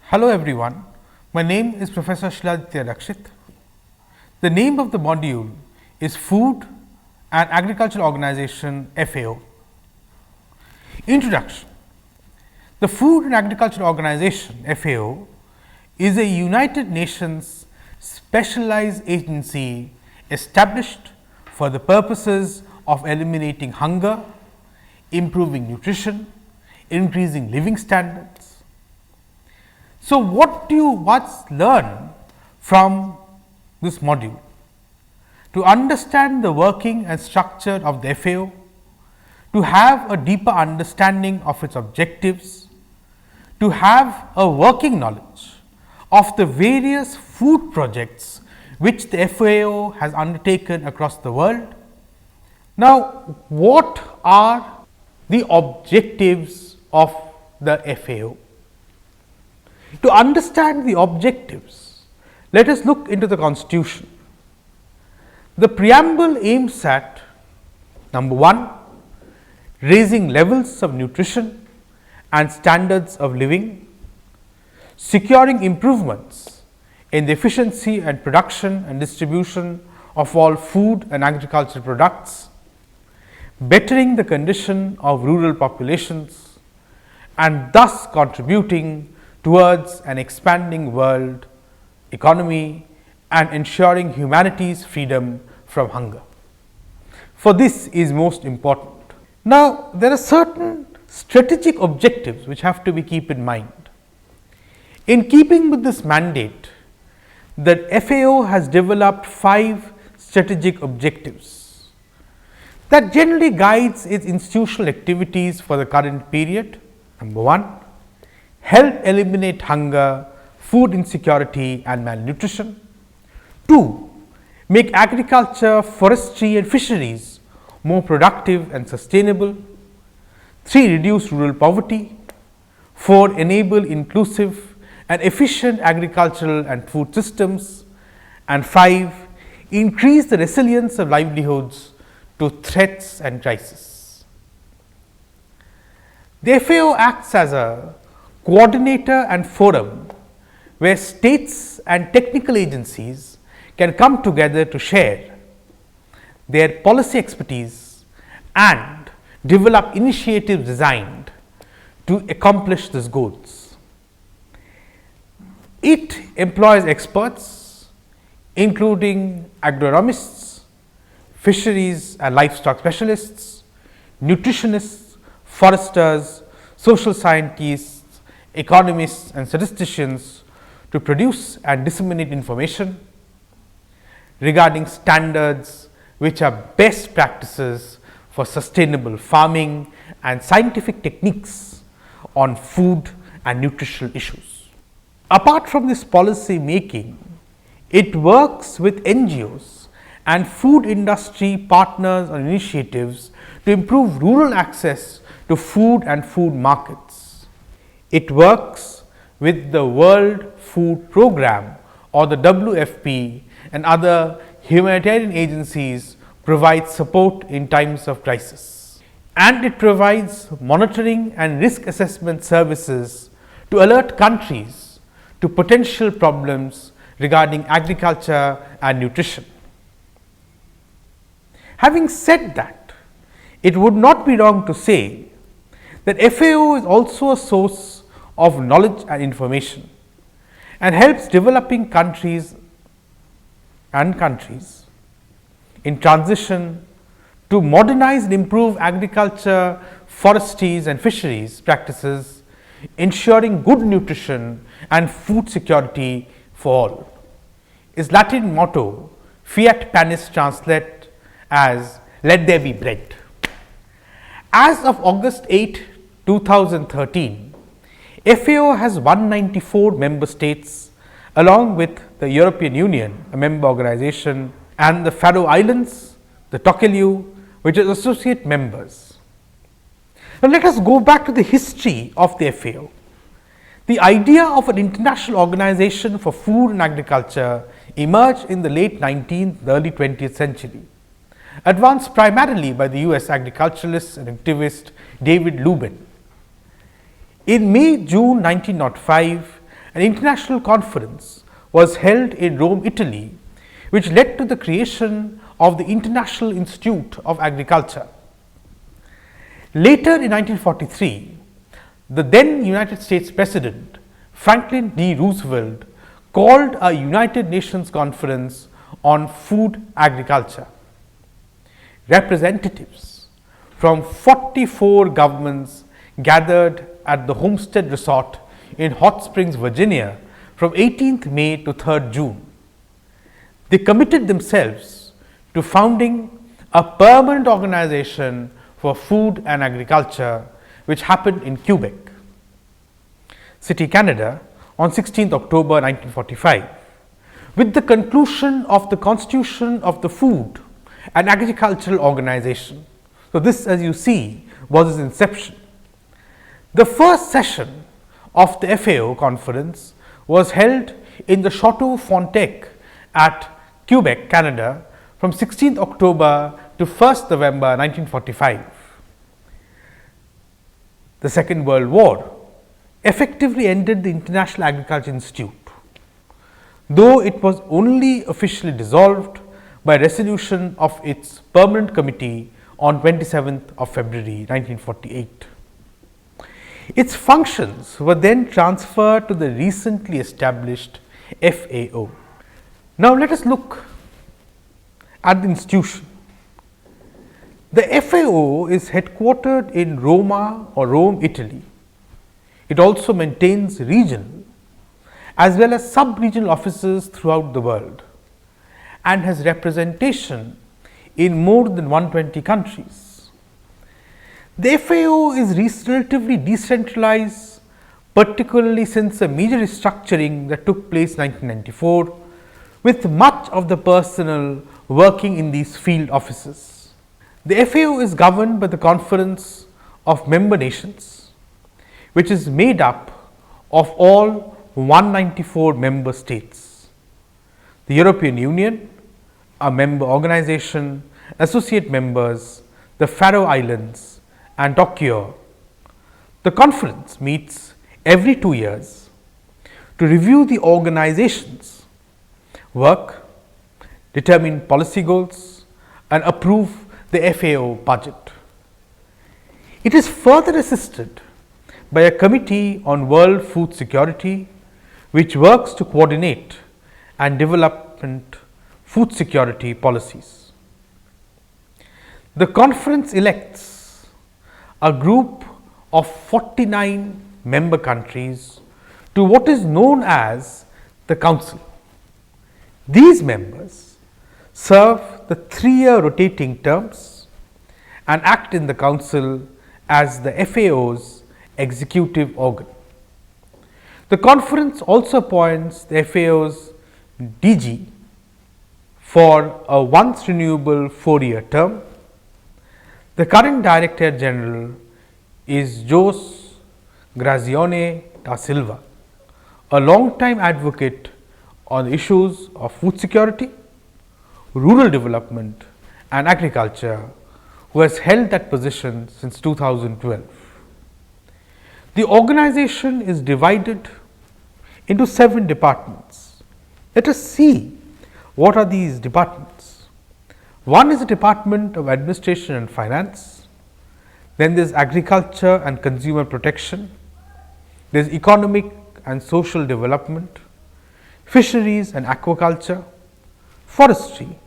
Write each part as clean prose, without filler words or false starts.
Hello everyone, my name is Professor Shiladitya Rakshit. The name of the module is Food and Agricultural Organization FAO. Introduction. The Food and Agricultural Organization FAO is a United Nations specialized agency established for the purposes of eliminating hunger, improving nutrition, increasing living standards. So, what do you must learn from this module? To understand the working and structure of the FAO, to have a deeper understanding of its objectives, to have a working knowledge of the various food projects which the FAO has undertaken across the world. Now, what are the objectives of the FAO? To understand the objectives, let us look into the Constitution. The preamble aims at number 1, raising levels of nutrition and standards of living, securing improvements in the efficiency and production and distribution of all food and agricultural products, bettering the condition of rural populations, and thus contributing towards an expanding world economy and ensuring humanity's freedom from hunger. For this is most important. Now, there are certain strategic objectives which have to be keep in mind. In keeping with this mandate, the FAO has developed 5 strategic objectives that generally guides its institutional activities for the current period. Number 1, help eliminate hunger, food insecurity and malnutrition. 2, make agriculture, forestry and fisheries more productive and sustainable. 3, reduce rural poverty. 4, enable inclusive and efficient agricultural and food systems. And 5, increase the resilience of livelihoods to threats and crises. The FAO acts as a coordinator and forum where states and technical agencies can come together to share their policy expertise and develop initiatives designed to accomplish these goals. It employs experts including agronomists, fisheries and livestock specialists, nutritionists, foresters, social scientists, economists and statisticians to produce and disseminate information regarding standards which are best practices for sustainable farming and scientific techniques on food and nutritional issues. Apart from this policy making, it works with NGOs and food industry partners on initiatives to improve rural access to food and food markets. It works with the World Food Programme or the WFP and other humanitarian agencies provide support in times of crisis. And it provides monitoring and risk assessment services to alert countries to potential problems regarding agriculture and nutrition. Having said that, it would not be wrong to say that FAO is also a source of knowledge and information and helps developing countries in transition to modernize and improve agriculture, forestries and fisheries practices, ensuring good nutrition and food security for all. Its Latin motto, Fiat Panis, translate as let there be bread. As of August 8, 2013, FAO has 194 member states along with the European Union, a member organization, and the FAO Islands, the Tokelau, which is associate members. Now, let us go back to the history of the FAO. The idea of an international organization for food and agriculture emerged in the late 19th, early 20th century, advanced primarily by the US agriculturalist and activist David Lubin. In May-June 1905, an international conference was held in Rome, Italy, which led to the creation of the International Institute of Agriculture. Later in 1943, the then United States President Franklin D. Roosevelt called a United Nations Conference on Food Agriculture. Representatives from 44 governments gathered at the Homestead Resort in Hot Springs, Virginia from 18th May to 3rd June. They committed themselves to founding a permanent organization for food and agriculture, which happened in Quebec City, Canada on 16th October 1945. With the conclusion of the Constitution of the Food and Agricultural Organization. So, this, as you see, was its inception. The first session of the FAO conference was held in the Chateau Frontenac at Quebec, Canada from 16th October to 1st November 1945. The Second World War effectively ended the International Agriculture Institute, though it was only officially dissolved by resolution of its permanent committee on 27th of February 1948. Its functions were then transferred to the recently established FAO. Now, let us look at the institution. The FAO is headquartered in Roma or Rome, Italy. It also maintains regional as well as sub-regional offices throughout the world and has representation in more than 120 countries. The FAO is relatively decentralized, particularly since a major restructuring that took place in 1994, with much of the personnel working in these field offices. The FAO is governed by the Conference of Member Nations, which is made up of all 194 member states. The European Union, a member organization, associate members, the Faroe Islands and Tokyo. The conference meets every 2 years to review the organization's work, determine policy goals and approve the FAO budget. It is further assisted by a committee on world food security, which works to coordinate and development food security policies. The conference elects a group of 49 member countries to what is known as the Council. These members serve the 3-year rotating terms and act in the Council as the FAO's executive organ. The conference also appoints the FAO's DG for a once renewable 4-year term. The current Director General is Jose Grazione da Silva, a long-time advocate on issues of food security, rural development and agriculture, who has held that position since 2012. The organization is divided into 7 departments. Let us see what are these departments. One is the Department of Administration and Finance, then there is Agriculture and Consumer Protection, there is Economic and Social Development, Fisheries and Aquaculture, Forestry,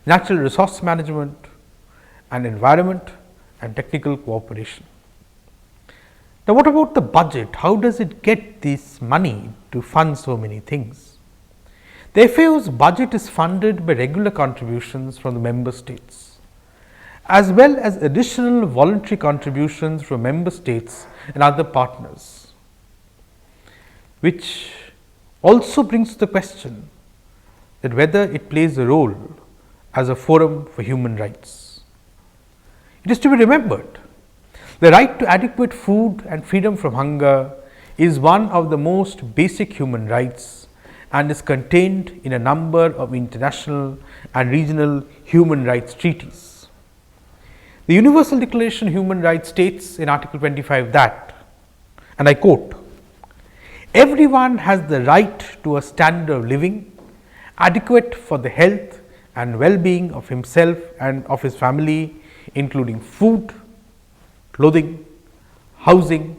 Natural Resource Management and Environment and Technical Cooperation. Now, what about the budget? How does it get this money to fund so many things? The FAO's budget is funded by regular contributions from the member states, as well as additional voluntary contributions from member states and other partners, which also brings to the question that whether it plays a role as a forum for human rights. It is to be remembered, the right to adequate food and freedom from hunger is one of the most basic human rights and is contained in a number of international and regional human rights treaties. The Universal Declaration of Human Rights states in Article 25 that, and I quote, Everyone has the right to a standard of living adequate for the health and well-being of himself and of his family, including food, clothing, housing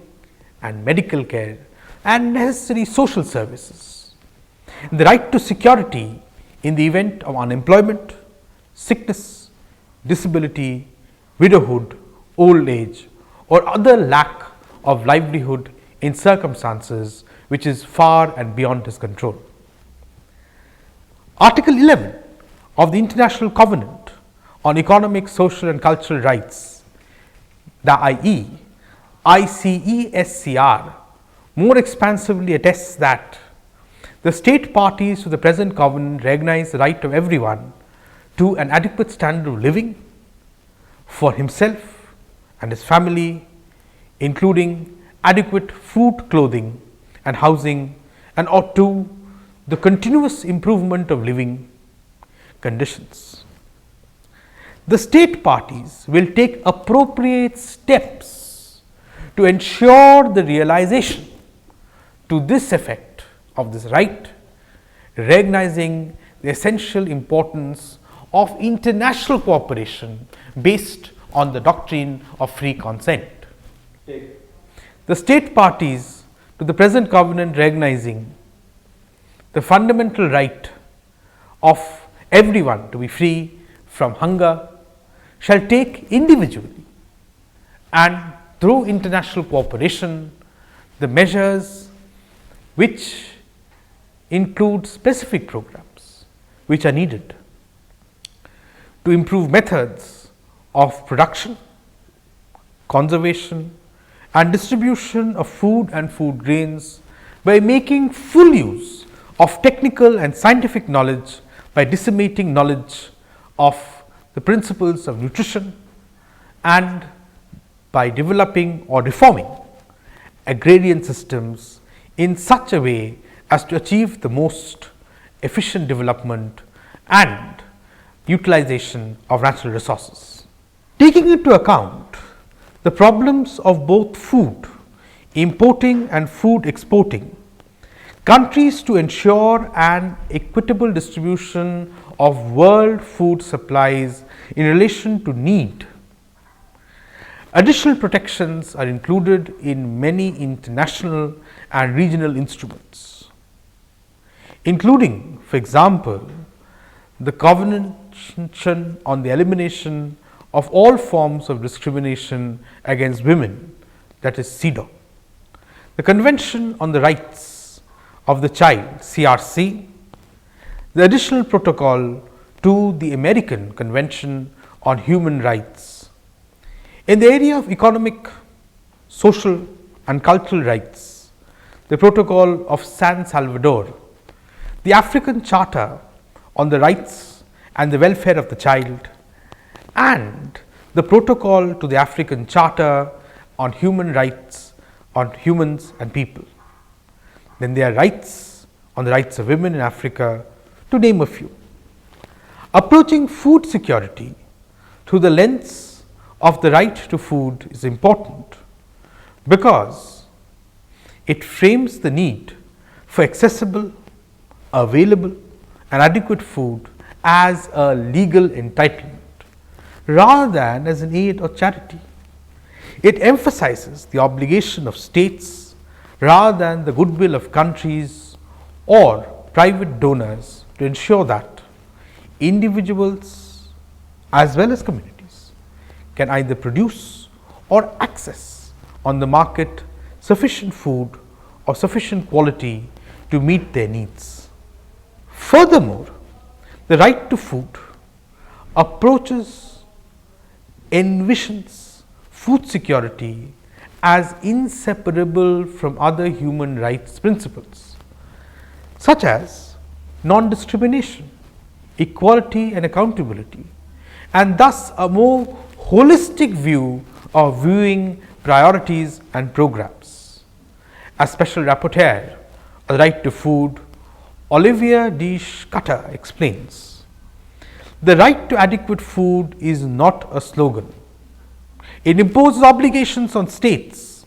and medical care and necessary social services. The right to security in the event of unemployment, sickness, disability, widowhood, old age or other lack of livelihood in circumstances which is far and beyond his control. Article 11 of the International Covenant on Economic, Social and Cultural Rights, the ICESCR, more expansively attests that the state parties to the present covenant recognize the right of everyone to an adequate standard of living for himself and his family, including adequate food, clothing and housing, and or to the continuous improvement of living conditions. The state parties will take appropriate steps to ensure the realization to this effect of this right, recognizing the essential importance of international cooperation based on the doctrine of free consent. The state parties to the present covenant recognizing the fundamental right of everyone to be free from hunger shall take individually and through international cooperation the measures which include specific programs which are needed to improve methods of production, conservation and distribution of food and food grains by making full use of technical and scientific knowledge, by disseminating knowledge of the principles of nutrition and by developing or reforming agrarian systems in such a way as to achieve the most efficient development and utilization of natural resources. Taking into account the problems of both food importing and food exporting, countries to ensure an equitable distribution of world food supplies in relation to need. Additional protections are included in many international and regional instruments, including, for example, the Convention on the Elimination of all forms of discrimination against women, that is CEDAW, the Convention on the Rights of the Child, CRC, the additional protocol to the American Convention on Human Rights. In the area of economic, social and cultural rights, the Protocol of San Salvador, the African Charter on the Rights and the Welfare of the Child, and the Protocol to the African Charter on Human Rights on Humans and People. Then there are rights on the rights of women in Africa, to name a few. Approaching food security through the lens of the right to food is important because it frames the need for accessible, available and adequate food as a legal entitlement rather than as an aid or charity. It emphasizes the obligation of states rather than the goodwill of countries or private donors to ensure that individuals as well as communities can either produce or access on the market sufficient food of sufficient quality to meet their needs. Furthermore, the right to food envisions food security as inseparable from other human rights principles, such as non-discrimination, equality and accountability, and thus a more holistic view of viewing priorities and programs. As Special Rapporteur on the right to food, Olivier de Schutter explains, the right to adequate food is not a slogan. It imposes obligations on states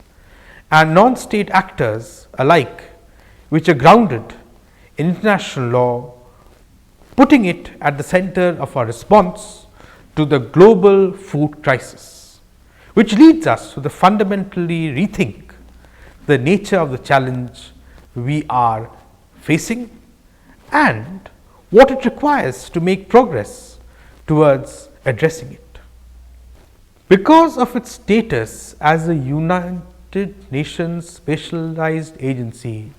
and non-state actors alike which are grounded in international law, putting it at the center of our response to the global food crisis, which leads us to the fundamentally rethink the nature of the challenge we are facing and what it requires to make progress towards addressing it. Because of its status as a United Nations specialized agency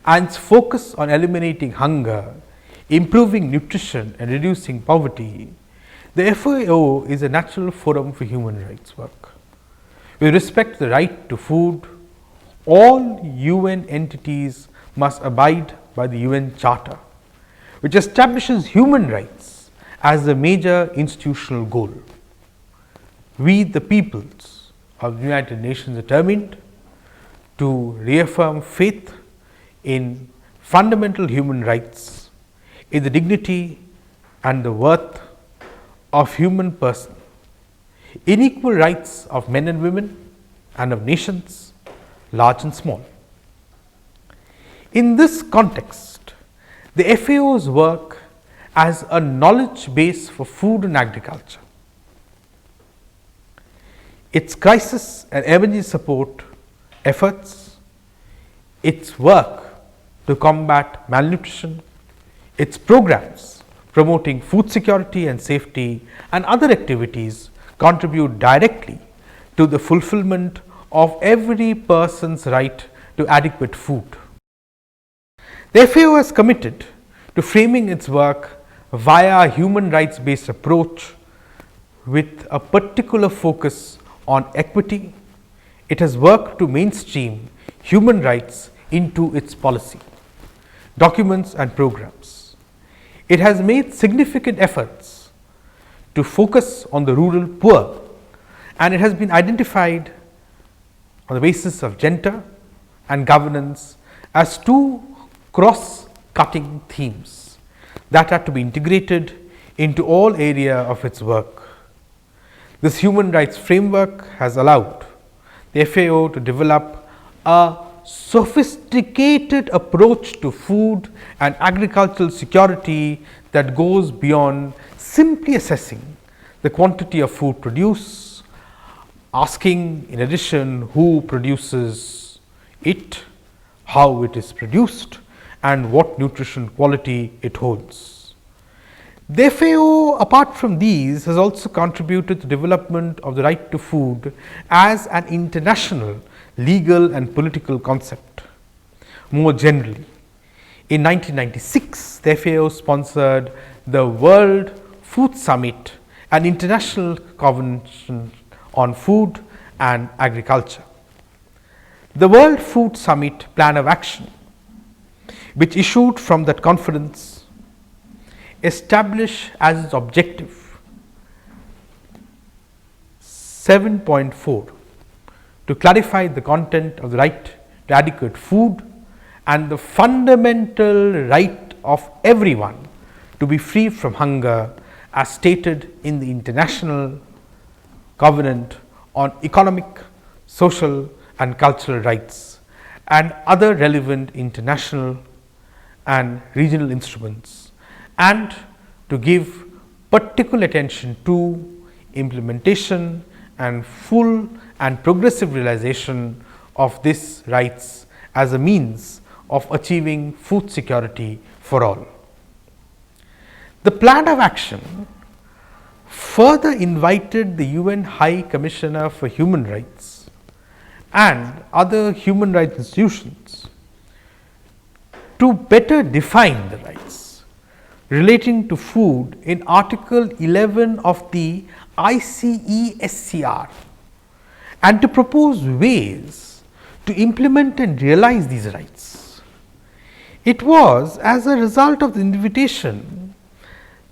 and its focus on eliminating hunger, improving nutrition and reducing poverty, the FAO is a natural forum for human rights work. With respect to the right to food, all UN entities must abide by the UN Charter, which establishes human rights as a major institutional goal. We, the peoples of the United Nations, are determined to reaffirm faith in fundamental human rights, in the dignity and the worth of human person, in equal rights of men and women and of nations, large and small. In this context, the FAO's work as a knowledge base for food and agriculture, its crisis and emergency support efforts, its work to combat malnutrition, its programs promoting food security and safety, and other activities contribute directly to the fulfillment of every person's right to adequate food. The FAO is committed to framing its work via a human rights based approach with a particular focus on equity. It has worked to mainstream human rights into its policy, documents and programs. It has made significant efforts to focus on the rural poor, and it has been identified on the basis of gender and governance as two cross-cutting themes that are to be integrated into all area of its work. This human rights framework has allowed the FAO to develop a sophisticated approach to food and agricultural security that goes beyond simply assessing the quantity of food produced, asking in addition who produces it, how it is produced, and what nutrition quality it holds. The FAO, apart from these, has also contributed to the development of the right to food as an international legal and political concept. More generally, in 1996, the FAO sponsored the World Food Summit, an international convention on food and agriculture. The World Food Summit Plan of Action, which issued from that conference, established as its objective 7.4 to clarify the content of the right to adequate food and the fundamental right of everyone to be free from hunger, as stated in the International Covenant on Economic, Social and Cultural Rights and other relevant international and regional instruments, and to give particular attention to implementation and full and progressive realization of these rights as a means of achieving food security for all. The plan of action further invited the UN High Commissioner for Human Rights and other human rights institutions to better define the rights relating to food in Article 11 of the ICESCR and to propose ways to implement and realize these rights. It was as a result of the invitation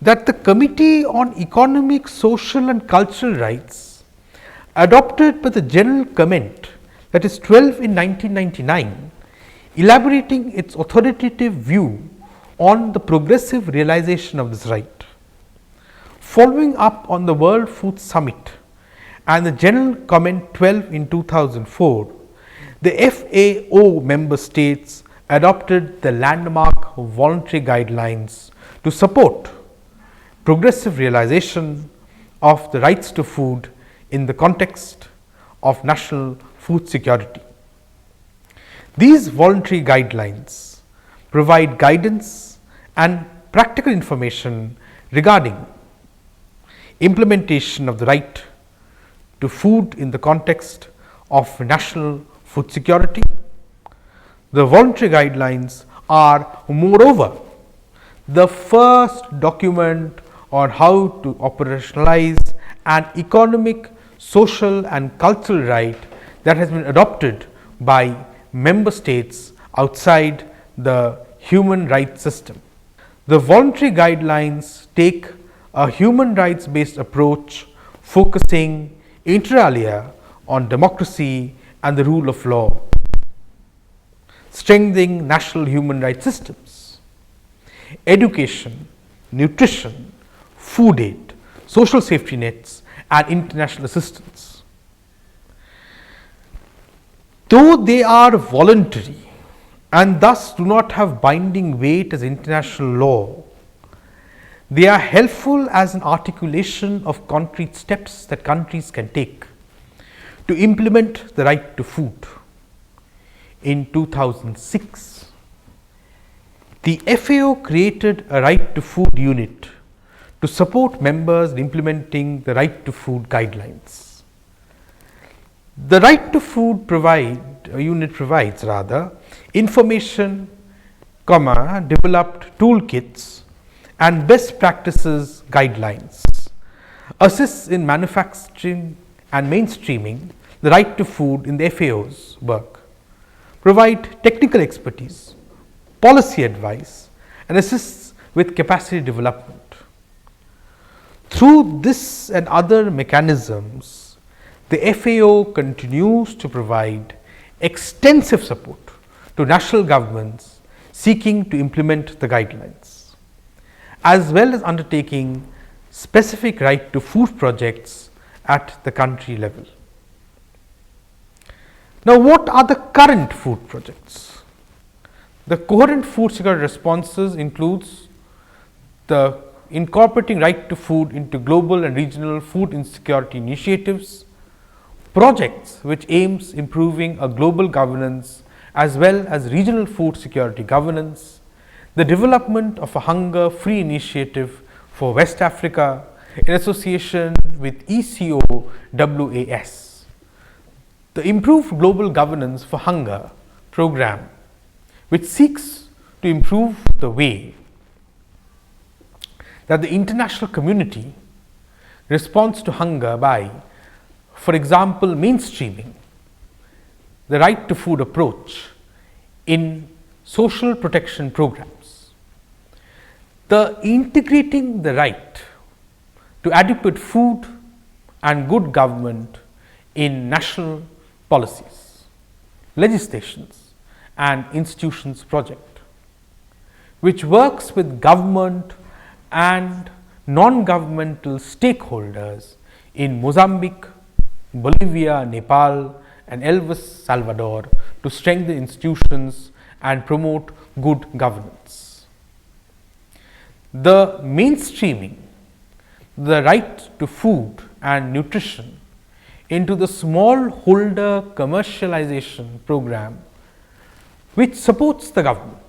that the Committee on Economic, Social and Cultural Rights adopted by the General Comment, that is 12 in 1999, elaborating its authoritative view on the progressive realization of this right. Following up on the World Food Summit and the General Comment 12 in 2004, the FAO member states adopted the landmark voluntary guidelines to support progressive realization of the rights to food in the context of national food security. These voluntary guidelines provide guidance and practical information regarding implementation of the right to food in the context of national food security. The voluntary guidelines are, moreover, the first document on how to operationalize an economic, social and cultural right that has been adopted by member states outside the human rights system. The voluntary guidelines take a human rights based approach focusing inter alia on democracy and the rule of law, strengthening national human rights systems, education, nutrition, food aid, social safety nets and international assistance. Though they are voluntary and thus do not have binding weight as international law, they are helpful as an articulation of concrete steps that countries can take to implement the right to food. In 2006, the FAO created a right to food unit to support members in implementing the right to food guidelines. The right to food unit provides information, developed toolkits and best practices guidelines, assists in manufacturing and mainstreaming the right to food in the FAO's work, provide technical expertise, policy advice and assists with capacity development. Through this and other mechanisms, the FAO continues to provide extensive support to national governments seeking to implement the guidelines, as well as undertaking specific right to food projects at the country level. Now, what are the current food projects? The coherent food security responses includes the incorporating right to food into global and regional food insecurity initiatives, projects which aims improving a global governance as well as regional food security governance, the development of a hunger free initiative for West Africa in association with ECOWAS, the improved global governance for hunger program which seeks to improve the way that the international community responds to hunger by, for example, mainstreaming the right to food approach in social protection programs, the integrating the right to adequate food and good government in national policies, legislations and institutions project, which works with government and non-governmental stakeholders in Mozambique, Bolivia, Nepal and El Salvador to strengthen institutions and promote good governance. The mainstreaming the right to food and nutrition into the smallholder commercialization program which supports the government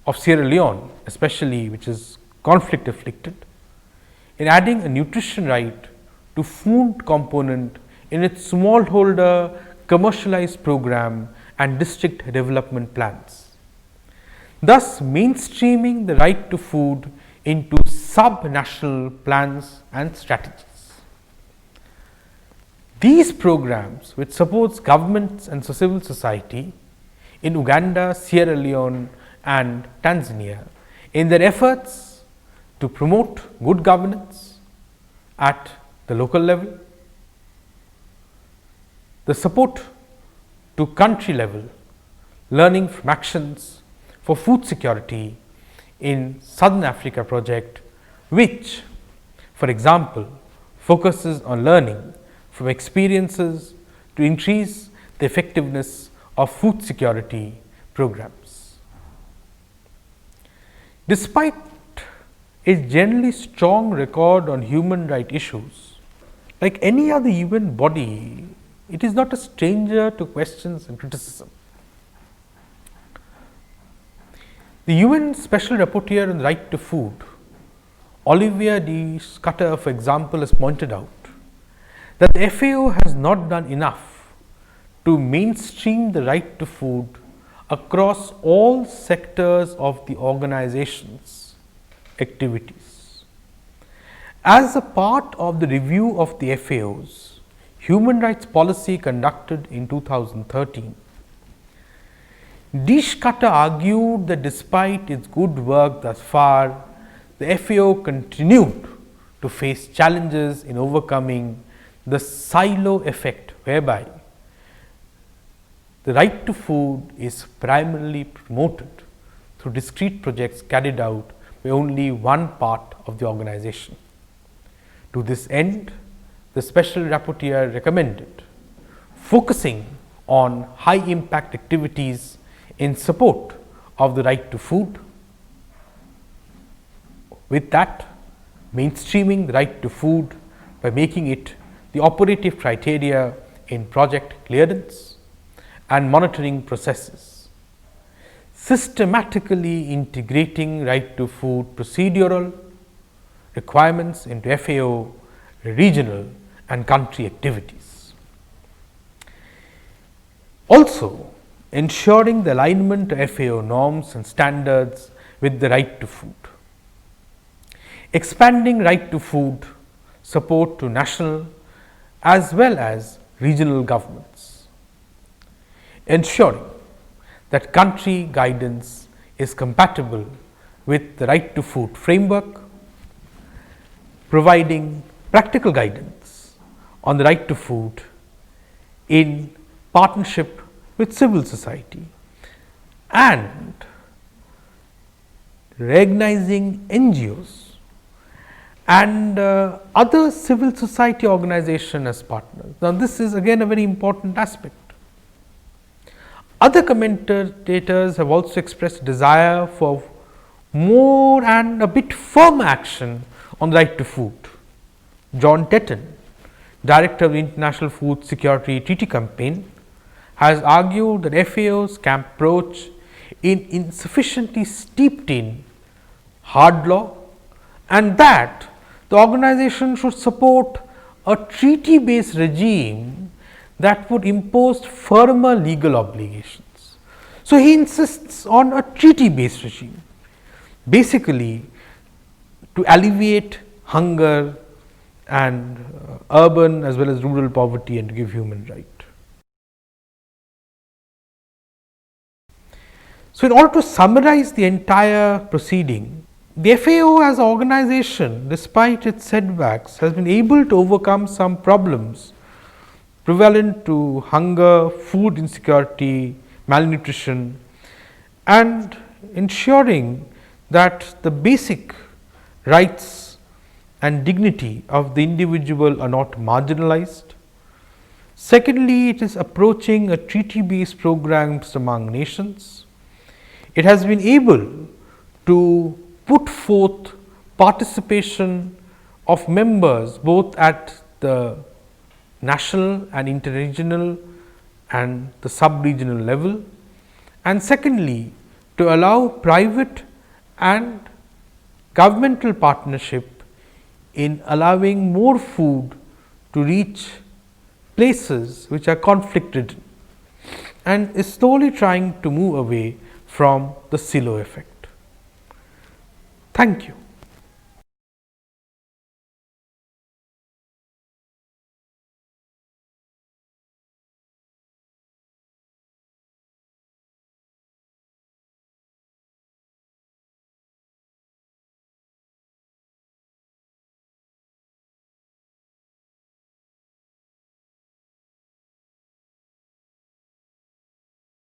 of Sierra Leone, especially which is conflict afflicted, in adding a nutrition right to food component in its smallholder commercialized program and district development plans, thus mainstreaming the right to food into sub-national plans and strategies. These programs, which supports governments and civil society in Uganda, Sierra Leone and Tanzania in their efforts to promote good governance at the local level, the support to country level, learning from actions for food security in Southern Africa project, which, for example, focuses on learning from experiences to increase the effectiveness of food security programs. Despite its generally strong record on human rights issues, like any other UN body, it is not a stranger to questions and criticism. The UN Special Rapporteur on the Right to Food, Olivier de Schutter, for example, has pointed out that the FAO has not done enough to mainstream the right to food across all sectors of the organization's activities. As a part of the review of the FAO's human rights policy conducted in 2013, de Schutter argued that despite its good work thus far, the FAO continued to face challenges in overcoming the silo effect, whereby the right to food is primarily promoted through discrete projects carried out by only one part of the organization. To this end, the Special Rapporteur recommended focusing on high impact activities in support of the right to food. With that, mainstreaming the right to food by making it the operative criteria in project clearance and monitoring processes, systematically integrating right to food procedural requirements into FAO regional and country activities. Also, ensuring the alignment to FAO norms and standards with the right to food. Expanding right to food support to national as well as regional governments. Ensuring that country guidance is compatible with the right to food framework, providing practical guidance on the right to food in partnership with civil society, and recognizing NGOs and other civil society organizations as partners. Now, this is again a very important aspect. Other commentators have also expressed desire for more and a bit firm action on the right to food. John Tetton, Director of the International Food Security Treaty Campaign, has argued that FAO's approach is insufficiently steeped in hard law, and that the organization should support a treaty based regime that would impose firmer legal obligations. So, he insists on a treaty based regime, basically to alleviate hunger and urban as well as rural poverty and to give human right. So, in order to summarize the entire proceeding, the FAO as an organization, despite its setbacks, has been able to overcome some problems prevalent to hunger, food insecurity, malnutrition, and ensuring that the basic rights and dignity of the individual are not marginalized. Secondly, it is approaching a treaty based programs among nations. It has been able to put forth participation of members both at the national and interregional and the sub-regional level, and secondly, to allow private and governmental partnership in allowing more food to reach places which are conflict ridden, and is slowly trying to move away from the silo effect. Thank you.